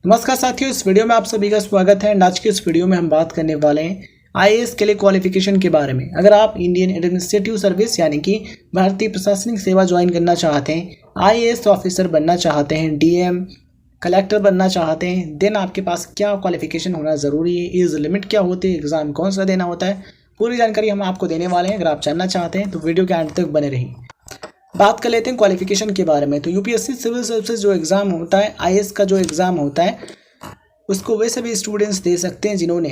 नमस्कार साथियों, इस वीडियो में आप सभी का स्वागत है। आज की इस वीडियो में हम बात करने वाले हैं आईएएस के लिए क्वालिफिकेशन के बारे में। अगर आप इंडियन एडमिनिस्ट्रेटिव सर्विस यानी कि भारतीय प्रशासनिक सेवा ज्वाइन करना चाहते हैं, आईएएस ऑफिसर बनना चाहते हैं, डीएम कलेक्टर बनना चाहते हैं, देन आपके पास क्या क्वालिफिकेशन होना ज़रूरी है, एज लिमिट क्या होती है, एग्ज़ाम कौन सा देना होता है, पूरी जानकारी हम आपको देने वाले हैं। अगर आप जानना चाहते हैं तो वीडियो के अंत तक बने रहिए। बात कर लेते हैं क्वालिफिकेशन के बारे में। तो यूपीएससी सिविल सर्विसेज जो एग्ज़ाम होता है, आईएएस का जो एग्ज़ाम होता है, उसको वे सभी स्टूडेंट्स दे सकते हैं जिन्होंने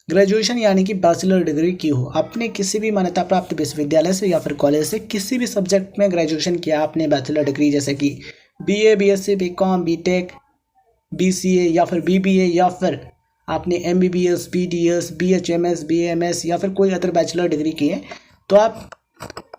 ग्रेजुएशन यानी कि बैचलर डिग्री की हो अपने किसी भी मान्यता प्राप्त विश्वविद्यालय से या फिर कॉलेज से। किसी भी सब्जेक्ट में ग्रेजुएशन किया आपने, बैचलर डिग्री जैसे कि BA, BSc, BCom, BTech, BCA या फिर बीबीए, या फिर आपने एमबीबीएस, बीडीएस, बीएचएमएस, बीएमएस या फिर कोई अदर बैचलर डिग्री की है, तो आप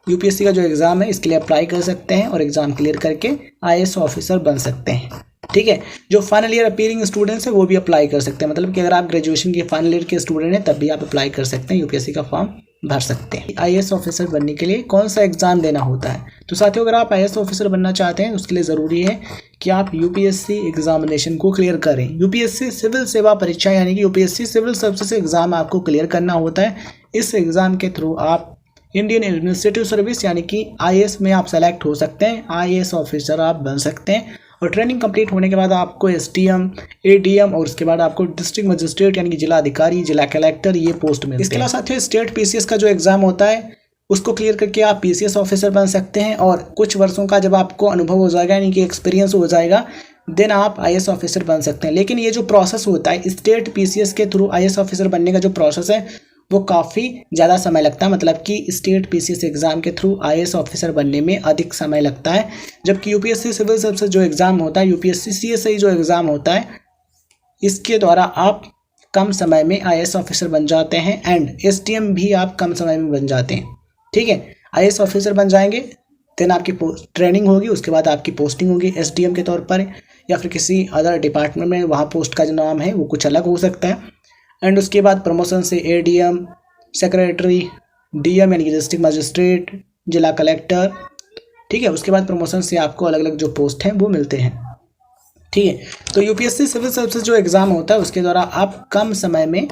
यूपीएससी का जो एग्ज़ाम है इसके लिए अप्लाई कर सकते हैं और एग्ज़ाम क्लियर करके आईएएस ऑफिसर बन सकते हैं। ठीक है, जो फाइनल ईयर अपीयरिंग स्टूडेंट्स हैं वो भी अप्लाई कर सकते हैं। मतलब कि अगर आप ग्रेजुएशन के फाइनल ईयर के स्टूडेंट हैं तब भी आप अप्लाई कर सकते हैं, यूपीएससी का फॉर्म भर सकते हैं। आईएएस ऑफिसर बनने के लिए कौन सा एग्ज़ाम देना होता है? तो साथियों, अगर आप आईएएस ऑफिसर बनना चाहते हैं उसके लिए ज़रूरी है कि आप यूपीएससी एग्जामिनेशन को क्लियर करें। यूपीएससी सिविल सेवा परीक्षा यानी कि यूपीएससी सिविल सर्विसेज एग्ज़ाम आपको क्लियर करना होता है। इस एग्ज़ाम के थ्रू आप इंडियन एडमिनिस्ट्रेटिव सर्विस यानी कि आईएएस में आप सेलेक्ट हो सकते हैं, आईएएस ऑफिसर आप बन सकते हैं। और ट्रेनिंग कंप्लीट होने के बाद आपको एसडीएम, एडीएम और उसके बाद आपको डिस्ट्रिक्ट मजिस्ट्रेट यानी कि जिला अधिकारी, जिला कलेक्टर ये पोस्ट मिलते हैं। इसके अलावा साथियों, स्टेट पीसीएस का जो एग्ज़ाम होता है उसको क्लियर करके आप पीसीएस ऑफिसर बन सकते हैं। और कुछ वर्षों का जब आपको अनुभव हो जाएगा यानी कि एक्सपीरियंस हो जाएगा, देन आप आईएएस ऑफिसर बन सकते हैं। लेकिन ये जो प्रोसेस होता है स्टेट पीसीएस के थ्रू आईएएस ऑफिसर बनने का जो प्रोसेस है वो काफ़ी ज़्यादा समय लगता है। मतलब कि स्टेट पीसीएस एग्ज़ाम के थ्रू आईएएस ऑफिसर बनने में अधिक समय लगता है, जबकि यूपीएससी सिविल सर्विसेज जो एग्ज़ाम होता है, यूपीएससी सीएसआई जो एग्ज़ाम होता है, इसके द्वारा आप कम समय में आईएएस ऑफिसर बन जाते हैं एंड एसडीएम भी आप कम समय में बन जाते हैं। ठीक है, आईएएस ऑफिसर बन जाएंगे, देन आपकी ट्रेनिंग होगी, उसके बाद आपकी पोस्टिंग होगी एसडीएम के तौर पर या फिर किसी अदर डिपार्टमेंट में। वहाँ पोस्ट का जो नाम है वो कुछ अलग हो सकता है। एंड उसके बाद प्रमोशन से एडीएम, सेक्रेटरी, डीएम यानी कि डिस्ट्रिक्ट मजिस्ट्रेट, जिला कलेक्टर। ठीक है, उसके बाद प्रमोशन से आपको अलग अलग जो पोस्ट हैं वो मिलते हैं। ठीक है, तो यूपीएससी सिविल सर्विसेज जो एग्ज़ाम होता है उसके द्वारा आप कम समय में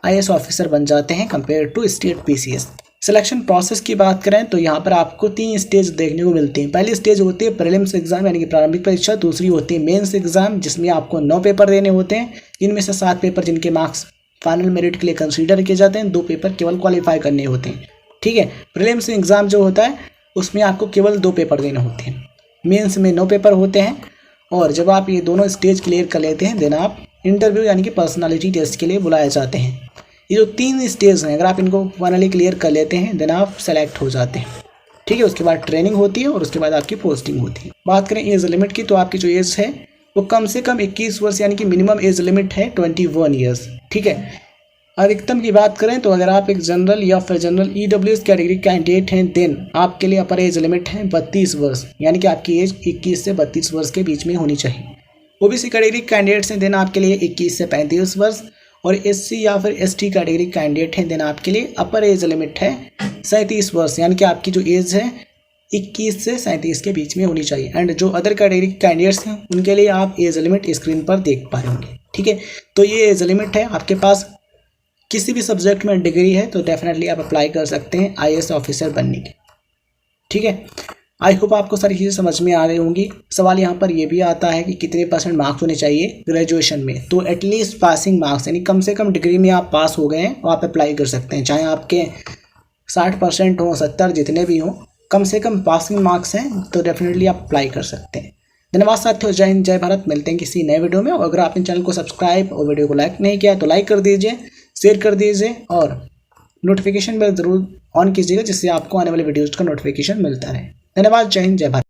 आईएएस ऑफिसर बन जाते हैं compare to state PCS. Selection process की बात करें तो यहाँ पर आपको 3 स्टेज देखने को मिलती हैं। पहली स्टेज होती है प्रीलिम्स एग्जाम यानी कि प्रारंभिक परीक्षा। दूसरी होती है मेंस एग्जाम जिसमें आपको 9 पेपर देने होते हैं। इनमें से 7 पेपर जिनके मार्क्स फाइनल मेरिट के लिए कंसीडर किए जाते हैं, 2 पेपर केवल क्वालिफाई करने होते हैं। ठीक है, प्रीलिम्स एग्जाम जो होता है उसमें आपको केवल 2 पेपर देने होते हैं। मेंस में 9 पेपर होते हैं। और जब आप ये दोनों स्टेज क्लियर कर लेते हैं देन आप इंटरव्यू यानी कि पर्सनालिटी टेस्ट के लिए बुलाए जाते हैं। ये जो 3 स्टेज हैं, अगर आप इनको फाइनली क्लियर कर लेते हैं देन आप सेलेक्ट हो जाते हैं। ठीक है, उसके बाद ट्रेनिंग होती है और उसके बाद आपकी पोस्टिंग होती है। बात करें एज लिमिट की, तो आपकी जो एज है वो कम से कम 21 वर्ष यानी कि मिनिमम एज लिमिट है 21 ईयर्स। ठीक है, अधिकतम की बात करें तो अगर आप एक जनरल या फिर जनरल ईडब्ल्यूएस कैटेगरी कैंडिडेट हैं देन आपके लिए अपर एज लिमिट है 32 वर्ष यानी कि आपकी एज 21 से 32 वर्ष के बीच में होनी चाहिए। ओबीसी कैटेगरी कैंडिडेट्स हैं देन आपके लिए 21 से 35 वर्ष। और एससी या फिर एसटी कैटेगरी कैंडिडेट हैं देन आपके लिए अपर एज लिमिट है 37 वर्ष यानी कि आपकी जो एज है 21 से 37 के बीच में होनी चाहिए। एंड जो अदर कैटेगरी कैंडिडेट्स हैं उनके लिए आप एज लिमिट स्क्रीन पर देख पाएंगे। ठीक है, तो ये एज लिमिट है। आपके पास किसी भी सब्जेक्ट में डिग्री है तो डेफिनेटली आप अप्लाई कर सकते हैं आईएएस ऑफिसर बनने की। ठीक है, आई होप आपको सारी चीज़ें समझ में आ रही होंगी। सवाल यहाँ पर ये भी आता है कि कितने % मार्क्स होने चाहिए ग्रेजुएशन में। तो एटलीस्ट पासिंग मार्क्स यानी कम से कम डिग्री में आप पास हो गए हैं और आप अप्लाई कर सकते हैं, चाहे आपके 60% हो, 70, जितने भी हों, कम से कम पासिंग मार्क्स हैं तो डेफिनेटली आप अप्लाई कर सकते हैं। धन्यवाद साथियों, जय हिंद, जय भारत। मिलते हैं किसी नए वीडियो में। और अगर आपने चैनल को सब्सक्राइब और वीडियो को लाइक नहीं किया तो लाइक कर दीजिए, शेयर कर दीजिए और नोटिफिकेशन बेल जरूर ऑन कीजिएगा जिससे आपको आने वाले वीडियोज़ का नोटिफिकेशन मिलता रहे। धन्यवाद, जय हिंद, जय भारत।